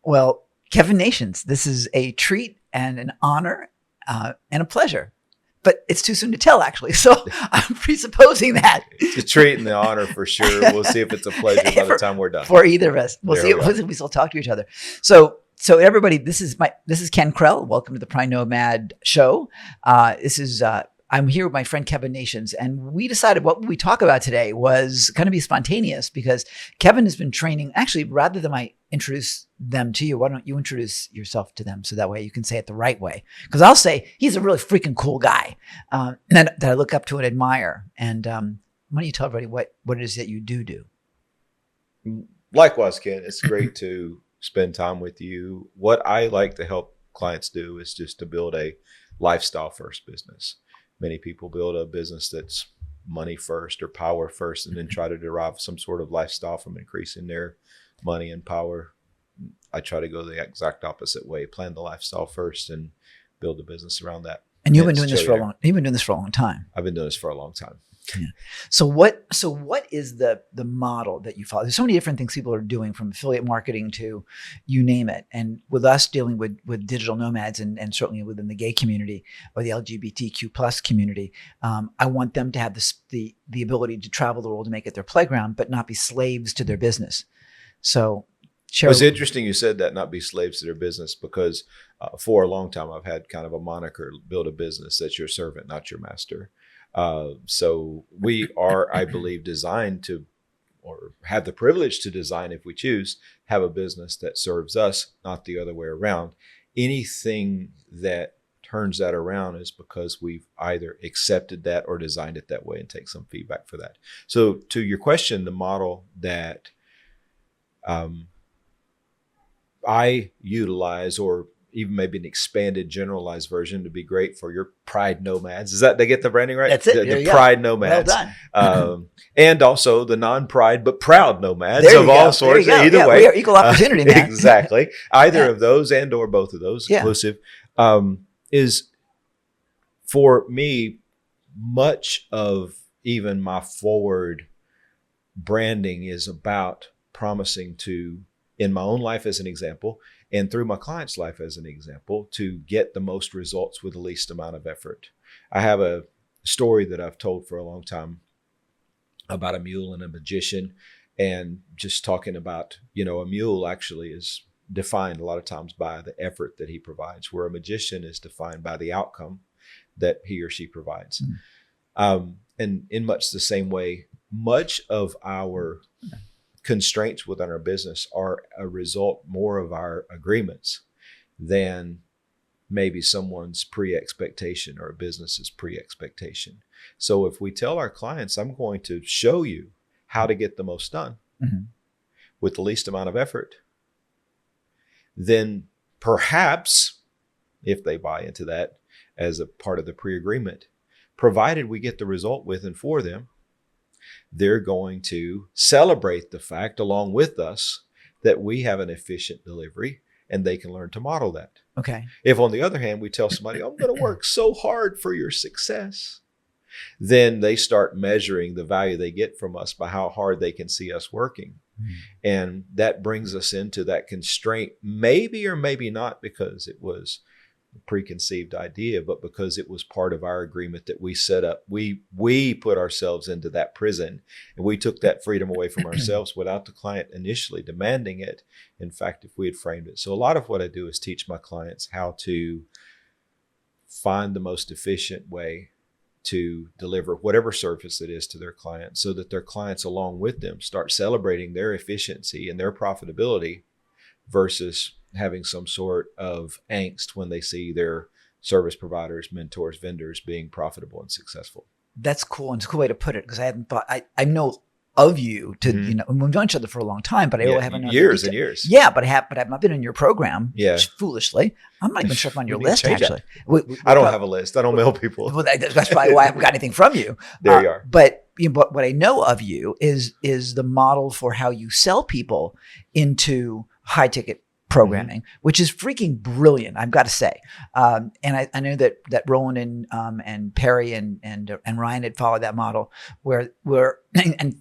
Well, Kevin Nations, this is a treat and an honor and a pleasure. But it's too soon to tell, actually. So I'm presupposing that. It's a treat and the honor for sure. We'll see if it's a pleasure by the time we're done. For either of us. We'll see if we still talk to each other. So everybody, this is Ken Krell. Welcome to the PrideNomad Show. I'm here with my friend Kevin Nations, and we decided what we talk about today was going to be spontaneous because Kevin has been training. Actually, rather than I introduce them to you, why don't you introduce yourself to them so that way you can say it the right way? Because I'll say he's a really freaking cool guy that I look up to and admire. And why don't you tell everybody what it is that you do? Likewise, Ken, it's great to spend time with you. What I like to help clients do is just to build a lifestyle first business. Many people build a business that's money first or power first, and then try to derive some sort of lifestyle from increasing their money and power. I try to go the exact opposite way, plan the lifestyle first and build a business around that. And you've been doing this for a long time. I've been doing this for a long time. Yeah. So what is the model that you follow? There's so many different things people are doing, from affiliate marketing to you name it. And with us dealing with digital nomads and certainly within the gay community or the LGBTQ plus community, I want them to have the ability to travel the world and make it their playground, but not be slaves to their business. So it's interesting you said that, not be slaves to their business, because for a long time I've had kind of a moniker, build a business that's your servant, not your master. So we are, I believe, designed to, or have the privilege to design, if we choose, have a business that serves us, not the other way around. Anything that turns that around is because we've either accepted that or designed it that way and take some feedback for that. So to your question, the model that I utilize, or even maybe an expanded, generalized version to be great for your Pride Nomads. Is that, they get the branding right? That's it. The Pride Nomads. Well done. And also the non-Pride but proud nomads of all sorts. Either way. We are equal opportunity, man. Exactly. Either of those and or both of those inclusive is, for me, much of even my forward branding is about promising to, in my own life as an example, and through my client's life as an example, to get the most results with the least amount of effort. I have a story that I've told for a long time about a mule and a magician, and just talking about, a mule actually is defined a lot of times by the effort that he provides, where a magician is defined by the outcome that he or she provides. And in much the same way, much of our constraints within our business are a result more of our agreements than maybe someone's pre-expectation or a business's pre-expectation. So if we tell our clients, I'm going to show you how to get the most done with the least amount of effort, then perhaps, if they buy into that as a part of the pre-agreement, provided we get the result with and for them, they're going to celebrate the fact along with us that we have an efficient delivery, and they can learn to model that. Okay. If, on the other hand, we tell somebody, I'm going to work so hard for your success, then they start measuring the value they get from us by how hard they can see us working. And that brings us into that constraint, maybe or maybe not because it was a preconceived idea, but because it was part of our agreement that we set up. We put ourselves into that prison, and we took that freedom away from ourselves without the client initially demanding it. In fact, if we had framed it. So a lot of what I do is teach my clients how to find the most efficient way to deliver whatever service it is to their clients, so that their clients along with them start celebrating their efficiency and their profitability, versus having some sort of angst when they see their service providers, mentors, vendors being profitable and successable. That's cool. And it's a cool way to put it, because I hadn't thought, I know of you to, we've known each other for a long time, but I really haven't known years and years. Yeah, but I've not been in your program. Yeah. Foolishly. I'm not even sure if I'm on your list, actually. I don't have a list. I don't mail people. Well, that's probably why I haven't got anything from you. There you are. But what I know of you is the model for how you sell people into high ticket programming, which is freaking brilliant, I've got to say. And I know that Roland and Perry and Ryan had followed that model where and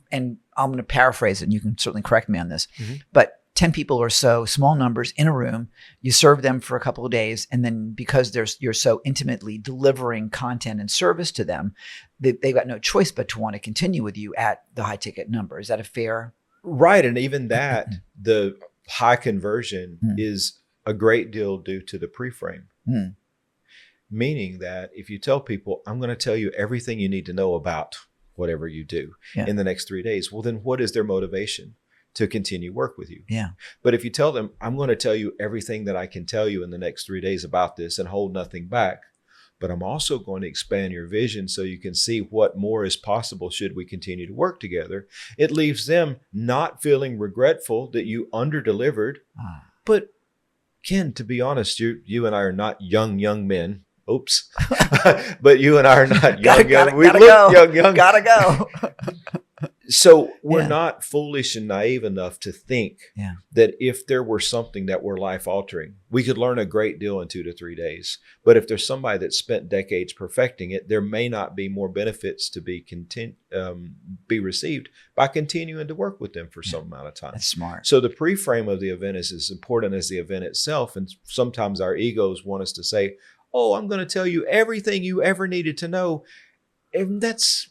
I'm going to paraphrase it, and you can certainly correct me on this, but 10 people or so, small numbers in a room, you serve them for a couple of days. And then because you're so intimately delivering content and service to them, they've got no choice but to want to continue with you at the high ticket number. Is that a fair? Right. And even that, the high conversion is a great deal due to the pre-frame. Meaning that if you tell people, I'm going to tell you everything you need to know about whatever you do in the next 3 days, well, then what is their motivation to continue work with you? Yeah. But if you tell them, I'm going to tell you everything that I can tell you in the next 3 days about this and hold nothing back, but I'm also going to expand your vision so you can see what more is possible should we continue to work together. It leaves them not feeling regretful that you under-delivered. But Ken, to be honest, you and I are not young men. Oops. But you and I are not young. We look young. Gotta go. So we're not foolish and naive enough to think that if there were something that were life altering, we could learn a great deal in 2 to 3 days. But if there's somebody that spent decades perfecting it, there may not be more benefits to be received by continuing to work with them for some amount of time. That's smart. So the pre-frame of the event is as important as the event itself. And sometimes our egos want us to say, oh, I'm going to tell you everything you ever needed to know. And that's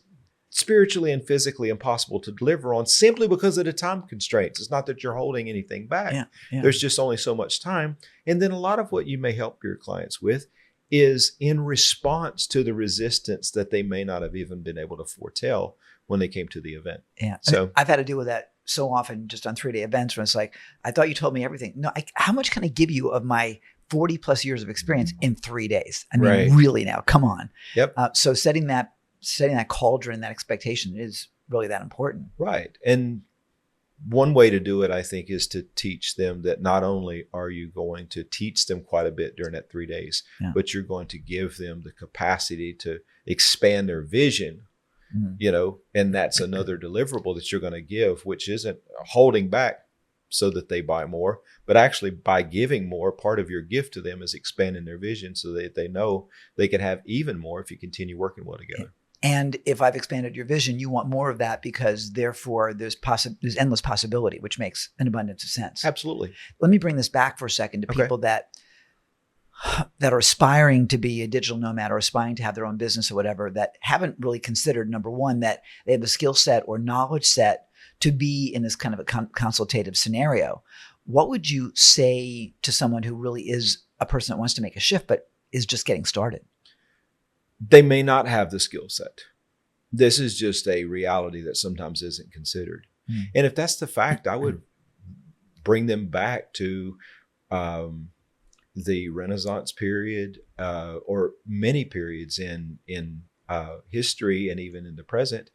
spiritually and physically impossible to deliver on simply because of the time constraints. It's not that you're holding anything back. There's just only so much time. And then a lot of what you may help your clients with is in response to the resistance that they may not have even been able to foretell when they came to the event. Yeah. So I've had to deal with that so often just on 3-day events when it's like, I thought you told me everything. No, how much can I give you of my 40 plus years of experience in 3 days? I mean, really now, come on. Yep. So setting that cauldron, that expectation is really that important. Right. And one way to do it, I think, is to teach them that not only are you going to teach them quite a bit during that 3 days, but you're going to give them the capacity to expand their vision, and that's another deliverable that you're going to give, which isn't holding back so that they buy more, but actually by giving more, part of your gift to them is expanding their vision so that they know they can have even more if you continue working well together. And if I've expanded your vision, you want more of that because therefore there's endless possibility, which makes an abundance of sense. Absolutely. Let me bring this back for a second to people that are aspiring to be a digital nomad or aspiring to have their own business or whatever, that haven't really considered, number one, that they have the skill set or knowledge set to be in this kind of a consultative scenario. What would you say to someone who really is a person that wants to make a shift, but is just getting started? They may not have the skill set. This is just a reality that sometimes isn't considered. And if that's the fact, I would bring them back to the Renaissance period or many periods in history and even in the present.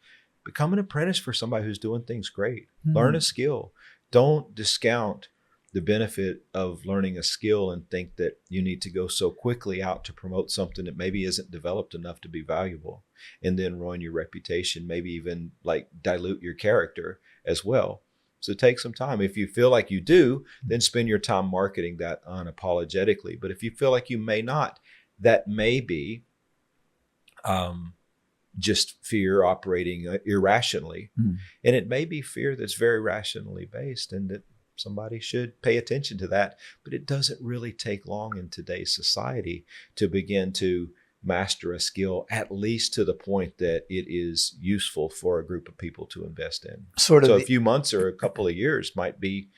Become an apprentice for somebody who's doing things great. Learn a skill. Don't discount the benefit of learning a skill and think that you need to go so quickly out to promote something that maybe isn't developed enough to be valuable, and then ruin your reputation, maybe even like dilute your character as well. So take some time. If you feel like you do, then spend your time marketing that unapologetically. But if you feel like you may not, that may be just fear operating irrationally. And it may be fear that's very rationally based, and that somebody should pay attention to that. But it doesn't really take long in today's society to begin to master a skill, at least to the point that it is useful for a group of people to invest in. So a few months or a couple of years might be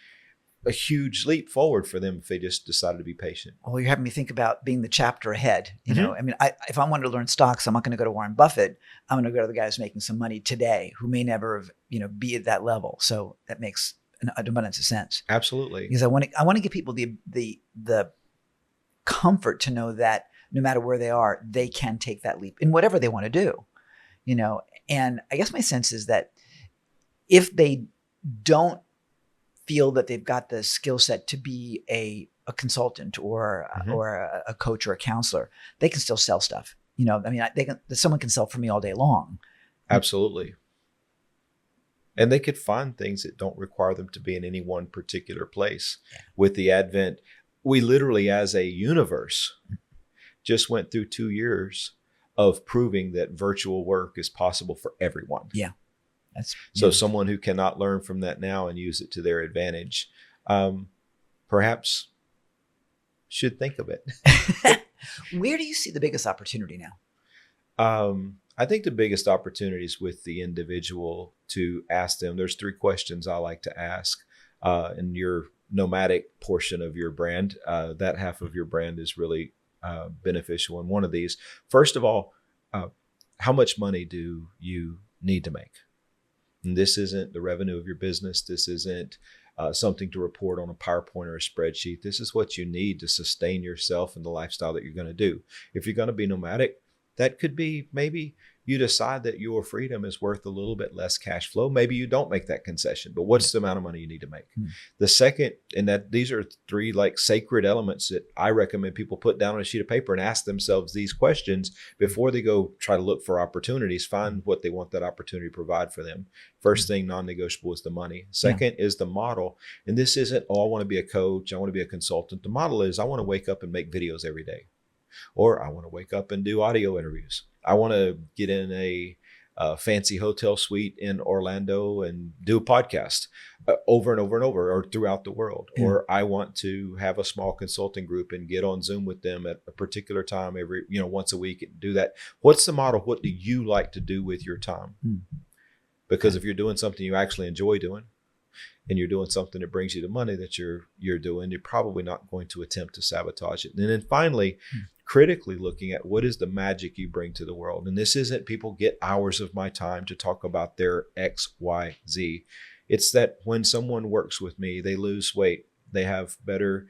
a huge leap forward for them if they just decided to be patient. Well, you're having me think about being the chapter ahead. You know, I mean, if I wanted to learn stocks, I'm not going to go to Warren Buffett. I'm going to go to the guy who's making some money today, who may never have, be at that level. So that makes an abundance of sense. Absolutely. Because I want to give people the comfort to know that no matter where they are, they can take that leap in whatever they want to do. And I guess my sense is that if they don't feel that they've got the skill set to be a consultant or a coach or a counselor, they can still sell stuff. Someone can sell for me all day long. Absolutely. And they could find things that don't require them to be in any one particular place. With the advent, we literally as a universe just went through 2 years of proving that virtual work is possible for everyone. Yeah. So someone who cannot learn from that now and use it to their advantage perhaps should think of it. Where do you see the biggest opportunity now? I think the biggest opportunity is with the individual to ask them. There's 3 questions I like to ask in your nomadic portion of your brand. That half of your brand is really beneficial. And one of these, first of all, how much money do you need to make? And this isn't the revenue of your business. This isn't something to report on a PowerPoint or a spreadsheet. This is what you need to sustain yourself and the lifestyle that you're going to do. If you're going to be nomadic, that could be maybe you decide that your freedom is worth a little bit less cash flow. Maybe you don't make that concession, but what's the amount of money you need to make? The second, and that these are 3 like sacred elements that I recommend people put down on a sheet of paper and ask themselves these questions before they go try to look for opportunities, find what they want that opportunity to provide for them. First thing, non-negotiable, is the money. Second is the model. And this isn't, oh, I want to be a coach, I want to be a consultant. The model is, I want to wake up and make videos every day. Or I want to wake up and do audio interviews. I want to get in a fancy hotel suite in Orlando and do a podcast over and over and over, or throughout the world. Yeah. Or I want to have a small consulting group and get on Zoom with them at a particular time every, once a week and do that. What's the model? What do you like to do with your time? Because if you're doing something you actually enjoy doing, and you're doing something that brings you the money that you're doing, you're probably not going to attempt to sabotage it. And then finally, critically looking at what is the magic you bring to the world. And this isn't people get hours of my time to talk about their X, Y, Z. It's that when someone works with me, they lose weight. They have better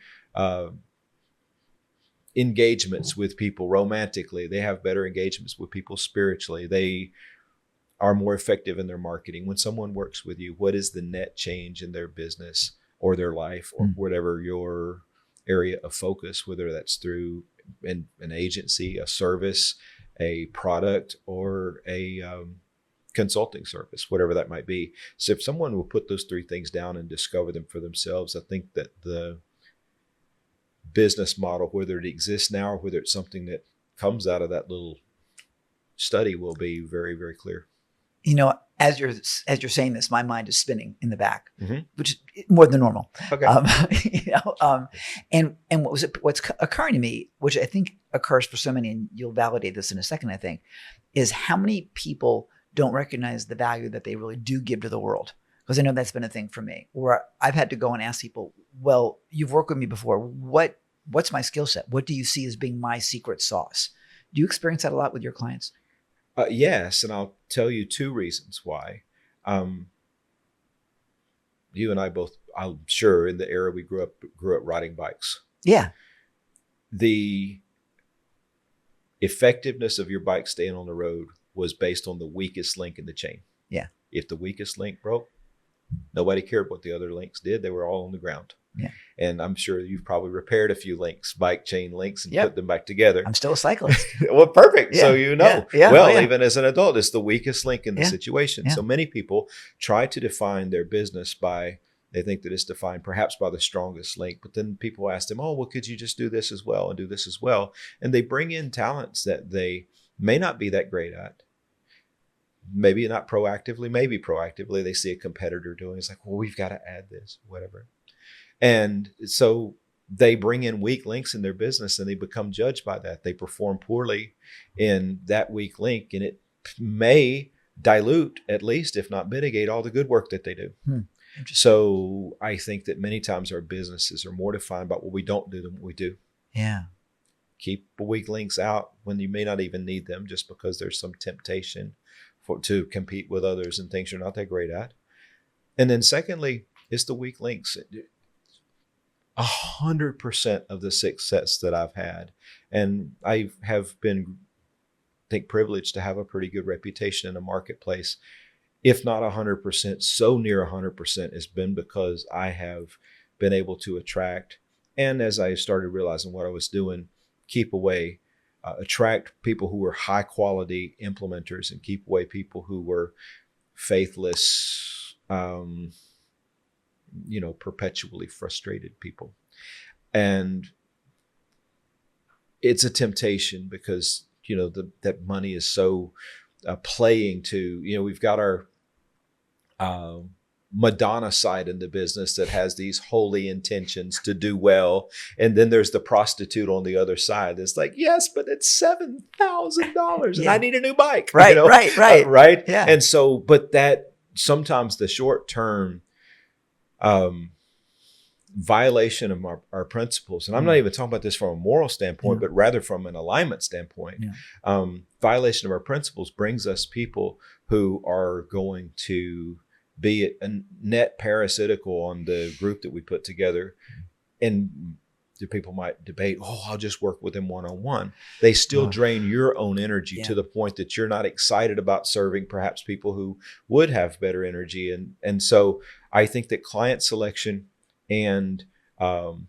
engagements with people romantically. They have better engagements with people spiritually. They are more effective in their marketing. When someone works with you, what is the net change in their business or their life or whatever your area of focus, whether that's through an agency, a service, a product, or a consulting service, whatever that might be. So if someone will put those 3 things down and discover them for themselves, I think that the business model, whether it exists now or whether it's something that comes out of that little study, will be very, very clear. As you're saying this, my mind is spinning in the back, which is more than normal. Okay. And what's occurring to me, which I think occurs for so many, and you'll validate this in a second, I think, is how many people don't recognize the value that they really do give to the world. Because I know that's been a thing for me, where I've had to go and ask people, well, you've worked with me before. What's my skill set? What do you see as being my secret sauce? Do you experience that a lot with your clients? Yes, and I'll tell you 2 reasons why. You and I both, I'm sure, in the era we grew up riding bikes. Yeah. The effectiveness of your bike staying on the road was based on the weakest link in the chain. Yeah. If the weakest link broke, nobody cared what the other links did. They were all on the ground. Yeah. And I'm sure you've probably repaired a few bike chain links and put them back together. I'm still a cyclist. Well, perfect. Yeah. So Yeah. Even as an adult, it's the weakest link in the situation. Yeah. So many people try to define their business they think that it's defined perhaps by the strongest link, but then people ask them, oh, well, could you just do this as well and do this as well? And they bring in talents that they may not be that great at. Maybe not proactively, maybe proactively. They see a competitor doing it. It's like, well, we've got to add this, whatever. And so they bring in weak links in their business and they become judged by that. They perform poorly in that weak link, and it may dilute, at least, if not mitigate, all the good work that they do. So I think that many times our businesses are more defined by what we don't do than what we do. Yeah. Keep the weak links out when you may not even need them, just because there's some temptation to compete with others and things you're not that great at. And then secondly, it's the weak links. 100% of the success that I've had, and I have been, I think, privileged to have a pretty good reputation in the marketplace. If not 100%, so near 100% has been because I have been able to attract, and as I started realizing what I was doing, attract people who were high quality implementers and keep away people who were faithless, perpetually frustrated people. And it's a temptation because, that money is so playing to, we've got our Madonna side in the business that has these holy intentions to do well. And then there's the prostitute on the other side that's like, yes, but it's $7,000 and I need a new bike. Right, right. Right. Yeah. And so, but that sometimes the short term violation of our principles, and I'm not even talking about this from a moral standpoint, but rather from an alignment standpoint, violation of our principles brings us people who are going to be a net parasitical on the group that we put together. And the people might debate, I'll just work with them one-on-one. They still drain your own energy to the point that you're not excited about serving perhaps people who would have better energy. And so I think that client selection and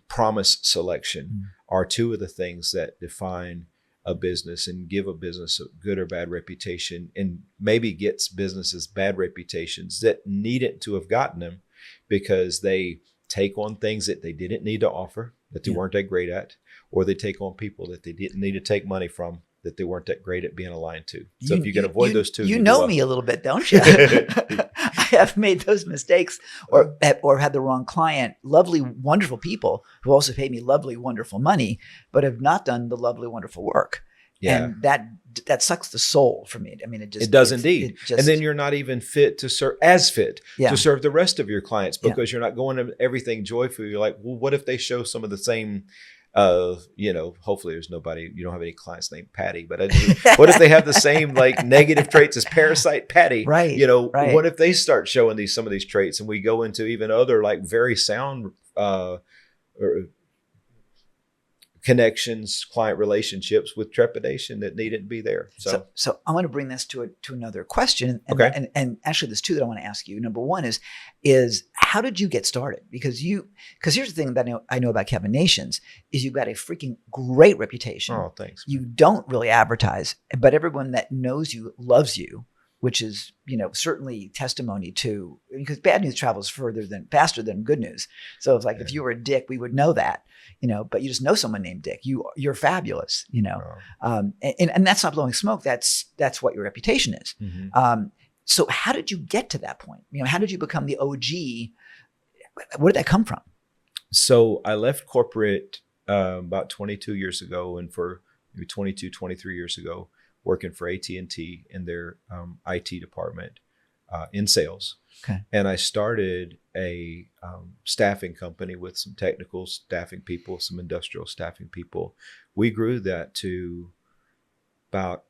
promise selection are two of the things that define a business and give a business a good or bad reputation, and maybe gets businesses bad reputations that needn't to have gotten them because they take on things that they didn't need to offer, that they weren't that great at, or they take on people that they didn't need to take money from, that they weren't that great at being aligned to. So if you can avoid those two, you know me a little bit, don't you? I have made those mistakes or had the wrong client. Lovely, wonderful people who also paid me lovely, wonderful money, but have not done the lovely, wonderful work. Yeah. And that sucks the soul for me. I mean, it does indeed. And then you're not even fit to serve to serve the rest of your clients because you're not going to everything joyful. You're like, well, what if they show some of the same, hopefully there's nobody, you don't have any clients named Patty, but what if they have the same like negative traits as Parasite Patty? Right. What if they start showing some of these traits and we go into even other like very sound, connections, client relationships with trepidation that needn't be there. So I want to bring this to another question. And actually there's two that I want to ask you. Number one is how did you get started? Because here's the thing that I know about Kevin Nations is you've got a freaking great reputation. Oh, thanks. You don't really advertise, but everyone that knows you loves you, which is, certainly testimony to, because bad news travels faster than good news. So it's like, if you were a dick, we would know that, but you just know someone named Dick. You're fabulous, and that's not blowing smoke. That's what your reputation is. Mm-hmm. So how did you get to that point? How did you become the OG? Where did that come from? So I left corporate about 22 years ago, and for maybe 22, 23 years ago, working for AT&T in their IT department in sales. Okay. And I started a staffing company with some technical staffing people, some industrial staffing people. We grew that to about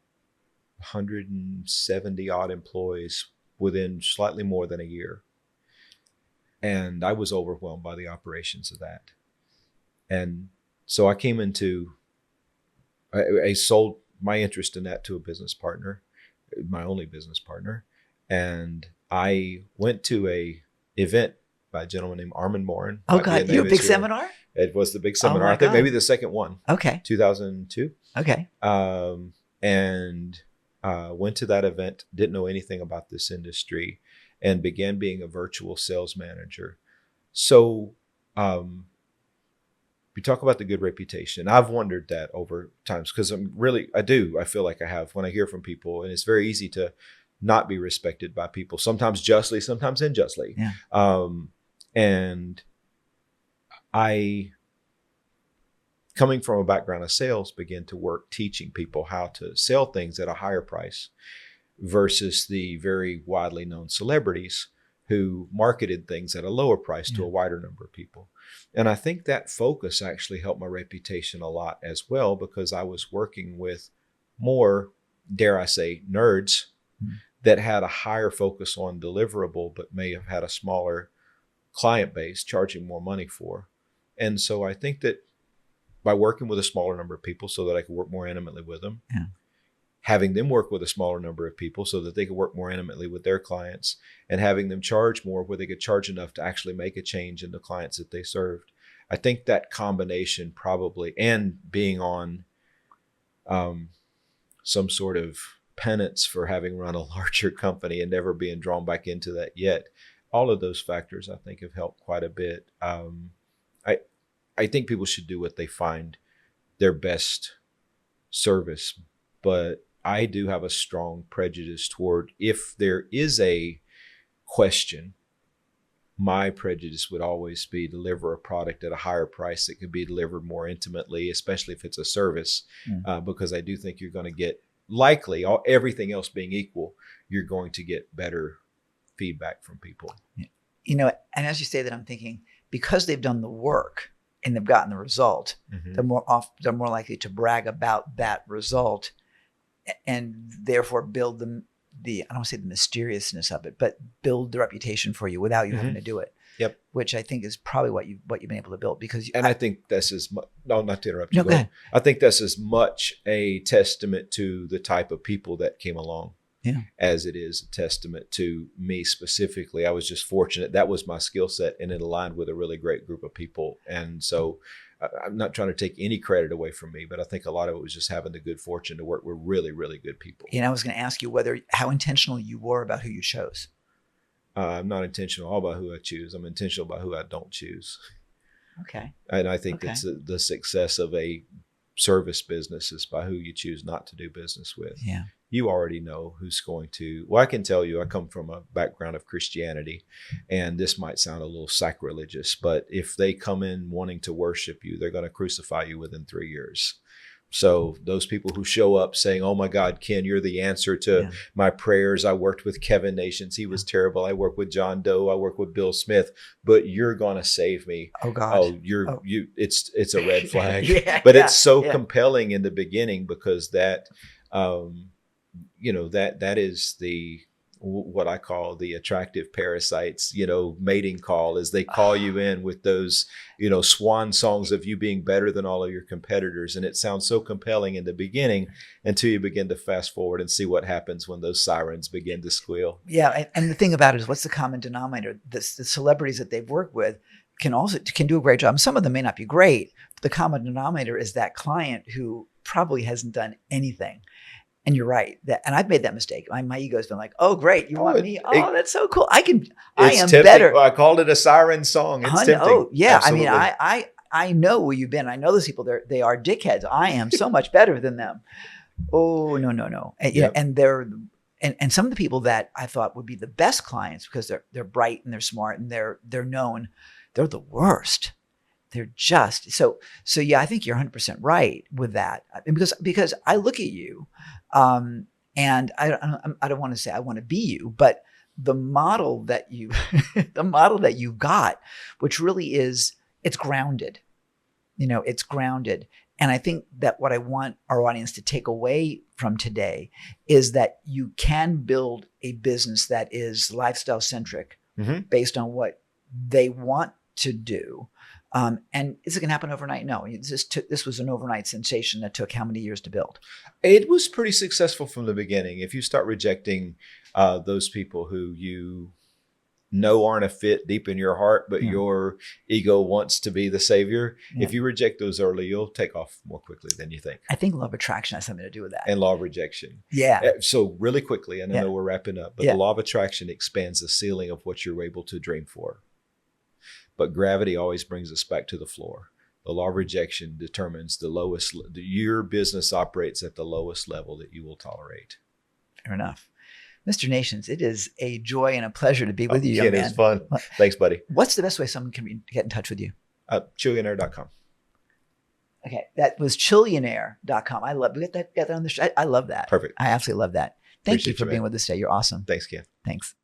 170 odd employees within slightly more than a year. And I was overwhelmed by the operations of that. And so I came into, I sold my interest in that to a business partner, my only business partner. And I went to a event by a gentleman named Armin Morin. Oh God, your big seminar? It was the big seminar. I think maybe the second one. Okay. 2002. Okay. And went to that event, didn't know anything about this industry, and began being a virtual sales manager. So, we talk about the good reputation. I've wondered that over times because I feel like I have when I hear from people, and it's very easy to not be respected by people, sometimes justly, sometimes unjustly. Yeah. And I, coming from a background of sales, began to work teaching people how to sell things at a higher price versus the very widely known celebrities who marketed things at a lower price to a wider number of people. And I think that focus actually helped my reputation a lot as well, because I was working with more, dare I say, nerds that had a higher focus on deliverable, but may have had a smaller client base charging more money for. And so I think that by working with a smaller number of people so that I could work more intimately with them, having them work with a smaller number of people so that they could work more intimately with their clients, and having them charge more where they could charge enough to actually make a change in the clients that they served. I think that combination probably, and being on some sort of penance for having run a larger company and never being drawn back into that yet, all of those factors I think have helped quite a bit. I think people should do what they find their best service, but I do have a strong prejudice toward, if there is a question my prejudice would always be deliver a product at a higher price that could be delivered more intimately, especially if it's a service, because I do think you're going to get, likely, everything else being equal, you're going to get better feedback from people. You know, and as you say that, I'm thinking, because they've done the work and they've gotten the result, they're more likely to brag about that result, and therefore build the I don't want to say the mysteriousness of it, but build the reputation for you without you having to do it. Yep. Which I think is probably what you've been able to build, because I think that's as much, no, not to interrupt you. No, go ahead. I think that's as much a testament to the type of people that came along as it is a testament to me specifically. I was just fortunate. That was my skill set, and it aligned with a really great group of people. And so I'm not trying to take any credit away from me, but I think a lot of it was just having the good fortune to work with really, really good people. And I was going to ask you how intentional you were about who you chose. I'm not intentional about who I choose. I'm intentional about who I don't choose. Okay. And I think that's the success of a service business is by who you choose not to do business with. Yeah. You already know who's going to. Well, I can tell you, I come from a background of Christianity, and this might sound a little sacrilegious, but if they come in wanting to worship you, they're going to crucify you within 3 years. So those people who show up saying, "Oh my God, Ken, you're the answer to my prayers. I worked with Kevin Nations. He was terrible. I worked with John Doe. I worked with Bill Smith, but you're going to save me." Oh God. Oh, you, it's a red flag, it's so compelling in the beginning, because that, that is what I call the attractive parasites, mating call, is they call you in with those, swan songs of you being better than all of your competitors. And it sounds so compelling in the beginning until you begin to fast forward and see what happens when those sirens begin to squeal. Yeah. And the thing about it is, what's the common denominator? The celebrities that they've worked with can do a great job. And some of them may not be great, but the common denominator is that client who probably hasn't done anything. And you're right. And I've made that mistake. My ego's been like, "Oh, great, you want me? Oh, that's so cool. I am tempting. better." I called it a siren song. It's tempting. Oh, yeah. Absolutely. I mean, I know where you've been. I know those people. They are dickheads. I am so much better than them. Oh, no. And and some of the people that I thought would be the best clients, because they're bright and they're smart and they're known, they're the worst. They're just so yeah, I think you're 100% right with that. Because I look at you, and I don't want to say I want to be you, but the model that you got, which really is, it's grounded. It's grounded. And I think that what I want our audience to take away from today is that you can build a business that is lifestyle centric, based on what they want to do. And is it going to happen overnight? No. This was an overnight sensation that took how many years to build? It was pretty successful from the beginning. If you start rejecting those people who you know aren't a fit deep in your heart, but your ego wants to be the savior. If you reject those early, you'll take off more quickly than you think. I think law of attraction has something to do with that. And law of rejection. Yeah. So really quickly, and I know we're wrapping up, but the law of attraction expands the ceiling of what you're able to dream for. But gravity always brings us back to the floor. The law of rejection determines your business operates at the lowest level that you will tolerate. Fair enough. Mr. Nations, it is a joy and a pleasure to be with you, young man. It is fun. Thanks, buddy. What's the best way someone can get in touch with you? Chillionaire.com. Okay, that was chillionaire.com. I love, we got that on the show. I love that. Perfect. I absolutely love that. Thank Appreciate you for being with us today. You're awesome. Thanks, Ken. Thanks.